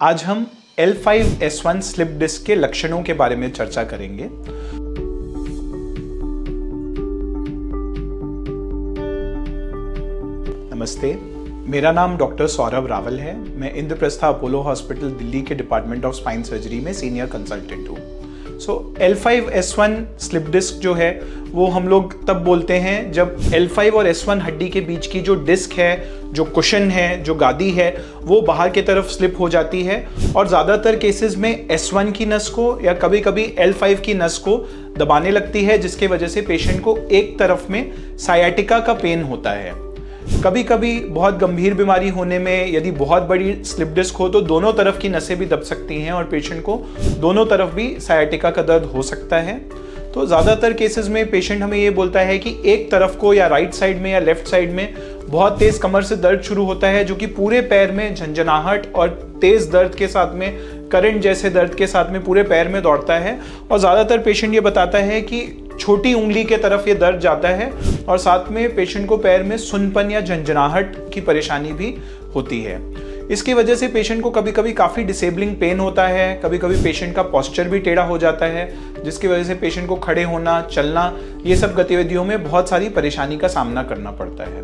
आज हम L5-S1 slip disc के लक्षणों के बारे में चर्चा करेंगे। नमस्ते, मेरा नाम डॉक्टर सौरभ रावल है। मैं इंद्रप्रस्थ अपोलो हॉस्पिटल दिल्ली के डिपार्टमेंट ऑफ स्पाइन सर्जरी में सीनियर कंसल्टेंट हूँ। L5-S1 स्लिप डिस्क जो है वो हम लोग तब बोलते हैं जब L5 और S1 हड्डी के बीच की जो डिस्क है, जो कुशन है, जो गादी है, वो बाहर की तरफ स्लिप हो जाती है और ज़्यादातर केसेस में S1 की नस को या कभी कभी L5 की नस को दबाने लगती है, जिसके वजह से पेशेंट को एक तरफ में सायाटिका का पेन होता है। कभी कभी बहुत गंभीर बीमारी होने में यदि बहुत बड़ी स्लिप डिस्क हो तो दोनों तरफ की नसें भी दब सकती हैं और पेशेंट को दोनों तरफ भी सायाटिका का दर्द हो सकता है। तो ज़्यादातर केसेस में पेशेंट हमें ये बोलता है कि एक तरफ को या राइट साइड में या लेफ्ट साइड में बहुत तेज़ कमर से दर्द शुरू होता है, जो कि पूरे पैर में झंझनाहट और तेज़ दर्द के साथ में करंट जैसे दर्द के साथ में पूरे पैर में दौड़ता है। और ज़्यादातर पेशेंट ये बताता है कि छोटी उंगली के तरफ ये दर्द जाता है और साथ में पेशेंट को पैर में सुन्नपन या झंझनाहट की परेशानी भी होती है। इसकी वजह से पेशेंट को कभी कभी काफ़ी डिसेबलिंग पेन होता है, कभी कभी पेशेंट का पोस्चर भी टेढ़ा हो जाता है, जिसकी वजह से पेशेंट को खड़े होना, चलना, ये सब गतिविधियों में बहुत सारी परेशानी का सामना करना पड़ता है।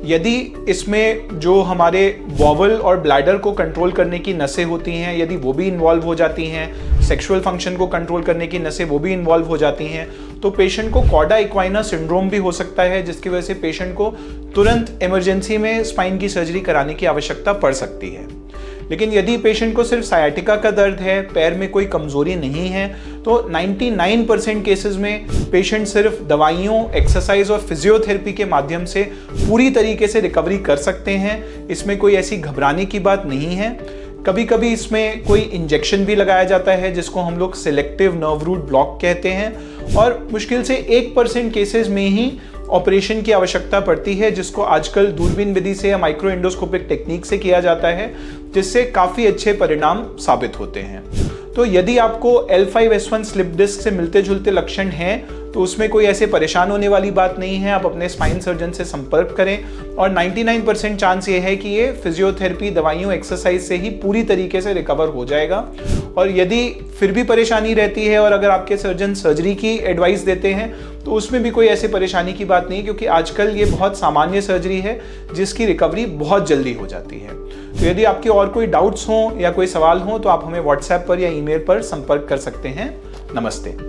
यदि इसमें जो हमारे वॉवल और ब्लैडर को कंट्रोल करने की नसें होती हैं, यदि वो भी इन्वॉल्व हो जाती हैं, सेक्सुअल फंक्शन को कंट्रोल करने की नसें वो भी इन्वॉल्व हो जाती हैं, तो पेशेंट को कॉर्डा इक्वाइना सिंड्रोम भी हो सकता है, जिसकी वजह से पेशेंट को तुरंत इमरजेंसी में स्पाइन की सर्जरी कराने की आवश्यकता पड़ सकती है। लेकिन यदि पेशेंट को सिर्फ सायाटिका का दर्द है, पैर में कोई कमजोरी नहीं है, तो 99% केसेस में पेशेंट सिर्फ दवाइयों, एक्सरसाइज और फिजियोथेरेपी के माध्यम से पूरी तरीके से रिकवरी कर सकते हैं। इसमें कोई ऐसी घबराने की बात नहीं है। कभी कभी इसमें कोई इंजेक्शन भी लगाया जाता है, जिसको हम लोग सिलेक्टिव नर्व रूट ब्लॉक कहते हैं, और मुश्किल से 1% केसेस में ही ऑपरेशन की आवश्यकता पड़ती है, जिसको आजकल दूरबीन विधि से या माइक्रो एंडोस्कोपिक टेक्निक से किया जाता है, जिससे काफ़ी अच्छे परिणाम साबित होते हैं। तो यदि आपको L5-S1 स्लिप डिस्क से मिलते जुलते लक्षण हैं तो उसमें कोई ऐसे परेशान होने वाली बात नहीं है। आप अपने स्पाइन सर्जन से संपर्क करें और 99% चांस ये है कि ये फिजियोथेरेपी, दवाइयों, एक्सरसाइज से ही पूरी तरीके से रिकवर हो जाएगा। और यदि फिर भी परेशानी रहती है और अगर आपके सर्जन सर्जरी की एडवाइस देते हैं तो उसमें भी कोई ऐसे परेशानी की बात नहीं, क्योंकि आजकल ये बहुत सामान्य सर्जरी है जिसकी रिकवरी बहुत जल्दी हो जाती है। तो यदि आपके और कोई डाउट्स हों या कोई सवाल हों तो आप हमें व्हाट्सएप पर या ईमेल पर संपर्क कर सकते हैं। नमस्ते।